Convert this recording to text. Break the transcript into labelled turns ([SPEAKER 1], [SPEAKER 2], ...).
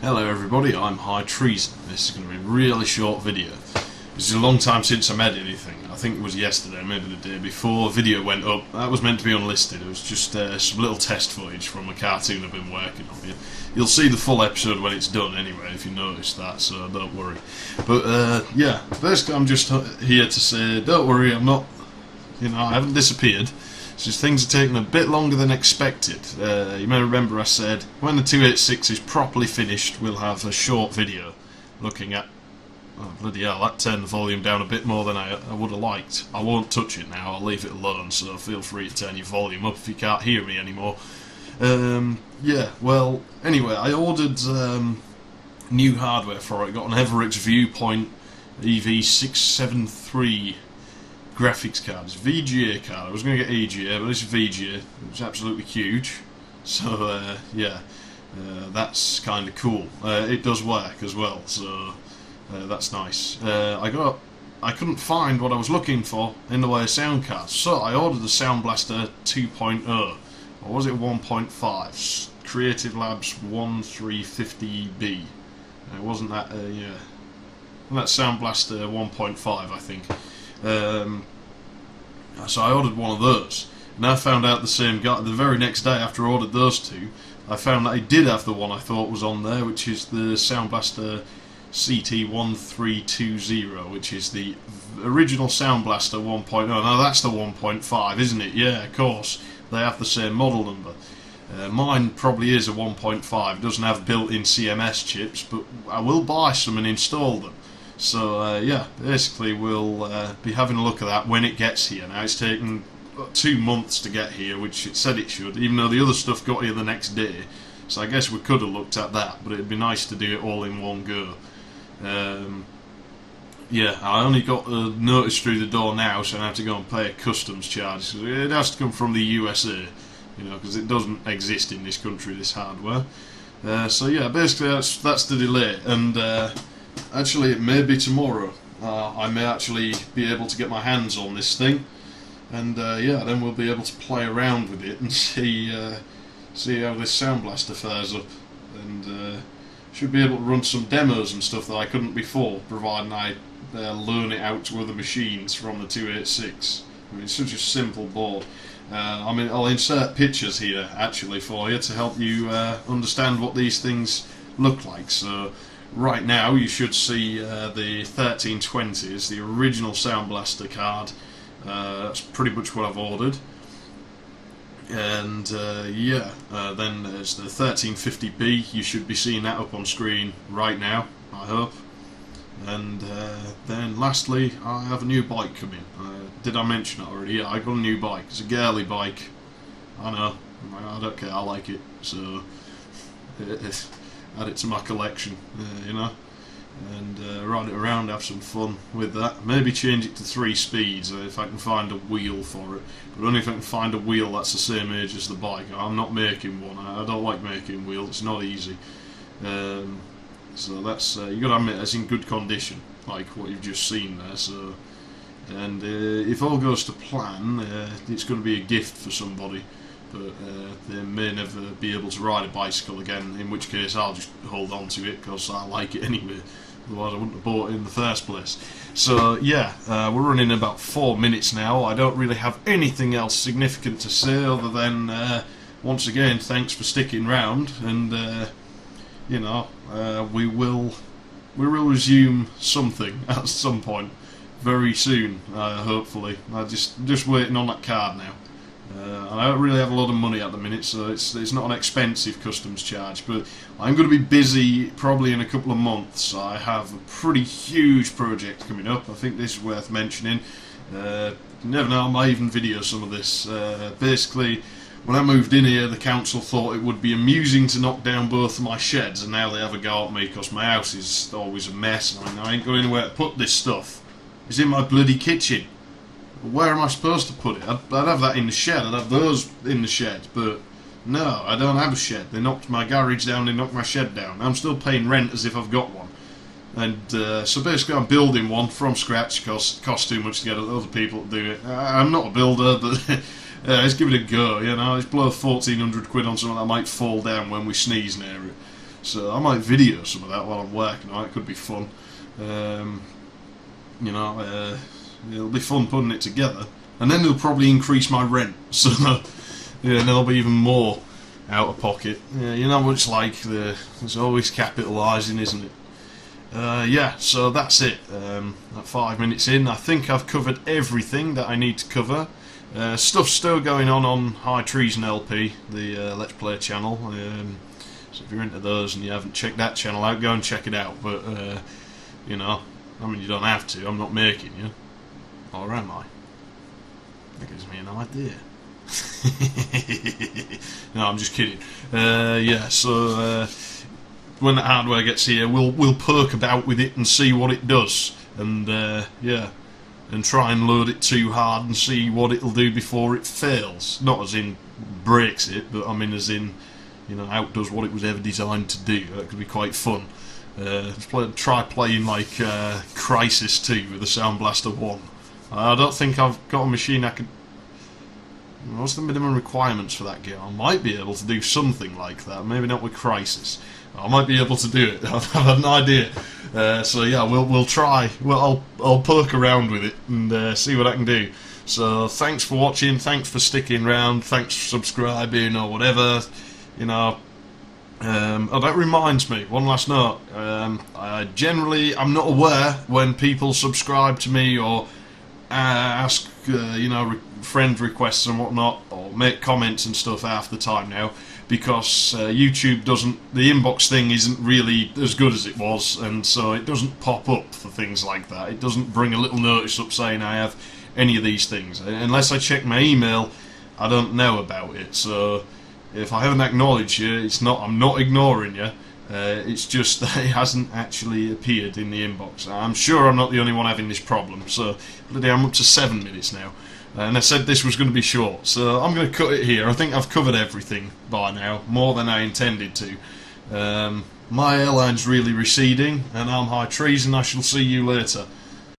[SPEAKER 1] Hello everybody, I'm High Treason. This is going to be a really short video. It's a long time since I made anything. I think it was yesterday, maybe the day before. A video went up. That was meant to be unlisted. It was just some little test footage from a cartoon I've been working on. You'll see the full episode when it's done anyway, if you noticed that, so don't worry. But yeah, basically I'm just here to say, don't worry, I'm not, I haven't disappeared. It's just things are taking a bit longer than expected. You may remember I said when the 286 is properly finished we'll have a short video looking at... Oh bloody hell, that turned the volume down a bit more than I would have liked. I won't touch it now, I'll leave it alone, so feel free to turn your volume up if you can't hear me anymore. Yeah, well, anyway, I ordered new hardware for it. Got an Everix Viewpoint EV673 graphics card. It's a VGA card. I was going to get EGA, but it's VGA. It's absolutely huge. So yeah, that's kind of cool. It does work as well, so that's nice. I couldn't find what I was looking for in the way of sound cards, so I ordered the Sound Blaster 2.0, or was it 1.5? Creative Labs 1350B. It wasn't that, yeah, that Sound Blaster 1.5, I think. So I ordered one of those, and I found out the same guy the very next day after I ordered those two. I found that he did have the one I thought was on there, which is the Sound Blaster CT1320, which is the original Sound Blaster 1.0. Now that's the 1.5, isn't it? Yeah, of course, they have the same model number. Mine probably is a 1.5, doesn't have built-in CMS chips, but I will buy some and install them. So yeah, basically we'll be having a look at that when it gets here. Now it's taken 2 months to get here, which it said it should, even though the other stuff got here the next day. So I guess we could have looked at that, but it'd be nice to do it all in one go. Yeah, I only got a notice through the door now, so I have to go and pay a customs charge. It has to come from the USA, because it doesn't exist in this country, this hardware. So yeah, basically that's the delay, and actually it may be tomorrow. I may actually be able to get my hands on this thing, and yeah, then we'll be able to play around with it and see how this Sound Blaster fares up, and should be able to run some demos and stuff that I couldn't before, providing I learn it out to other machines from the 286. I mean, it's such a simple board. I mean, I'll insert pictures here actually for you to help you understand what these things look like. So right now you should see the 1320s, the original Sound Blaster card. That's pretty much what I've ordered. And yeah, then there's the 1350B. You should be seeing that up on screen right now, I hope. And then lastly, I have a new bike coming. Did I mention it already? Yeah, I got a new bike. It's a girly bike. I know, I don't care, I like it. So add it to my collection, and ride it around, have some fun with that. Maybe change it to 3 speeds if I can find a wheel for it, but only if I can find a wheel that's the same age as the bike. I'm not making one. I don't like making wheels, it's not easy. So that's you got to admit it's in good condition, like what you've just seen there. So, and if all goes to plan, it's going to be a gift for somebody. But they may never be able to ride a bicycle again, in which case I'll just hold on to it because I like it anyway, otherwise I wouldn't have bought it in the first place. So yeah, we're running about 4 minutes now. I don't really have anything else significant to say other than once again thanks for sticking round, and we will resume something at some point very soon, hopefully. I'm just waiting on that card now. And I don't really have a lot of money at the minute, so it's not an expensive customs charge, but I'm going to be busy probably in a couple of months. I have a pretty huge project coming up. I think this is worth mentioning. You never know, I might even video some of this. Basically, when I moved in here, the council thought it would be amusing to knock down both of my sheds, and now they have a go at me because my house is always a mess, and I ain't got anywhere to put this stuff. It's in my bloody kitchen. Where am I supposed to put it? I'd have that in the shed, I'd have those in the shed, but no, I don't have a shed. They knocked my garage down, they knocked my shed down. I'm still paying rent as if I've got one. And so basically I'm building one from scratch because it costs too much to get other people to do it. I'm not a builder, but let's give it a go, Let's blow 1,400 quid on something that might fall down when we sneeze near it. So I might video some of that while I'm working on it. It could be fun. You know, it'll be fun putting it together, and then it'll probably increase my rent. So yeah, and there'll be even more out of pocket. Yeah, you know what it's like. There's always capitalising, isn't it? Yeah, so that's it. At 5 minutes in, I think I've covered everything that I need to cover. Stuff's still going on High Treason LP, the Let's Play channel. So if you're into those and you haven't checked that channel out, go and check it out. But you know, I mean, you don't have to. I'm not making you, or am I? That gives me an idea. No, I'm just kidding. Yeah, so when that hardware gets here, we'll poke about with it and see what it does, and yeah, and try and load it too hard and see what it'll do before it fails. Not as in breaks it, but I mean as in, you know, outdoes what it was ever designed to do. That could be quite fun. Try playing like Crysis 2 with the Sound Blaster 1. I don't think I've got a machine I could. What's the minimum requirements for that game? I might be able to do something like that. Maybe not with Crysis. I might be able to do it. I've had an idea. So yeah, we'll try. Well, I'll poke around with it and see what I can do. So thanks for watching. Thanks for sticking around. Thanks for subscribing or whatever. You know. Oh, that reminds me. One last note. I'm not aware when people subscribe to me or ask, you know, friend requests and whatnot, or make comments and stuff half the time now, because YouTube doesn't, the inbox thing isn't really as good as it was, and so it doesn't pop up for things like that. It doesn't bring a little notice up saying I have any of these things. Unless I check my email, I don't know about it. So if I haven't acknowledged you, it's not, I'm not ignoring you. It's just that it hasn't actually appeared in the inbox. I'm sure I'm not the only one having this problem. So bloody, I'm up to 7 minutes now. And I said this was going to be short, so I'm going to cut it here. I think I've covered everything by now, more than I intended to. My airline's really receding, and I'm High Treason. I shall see you later.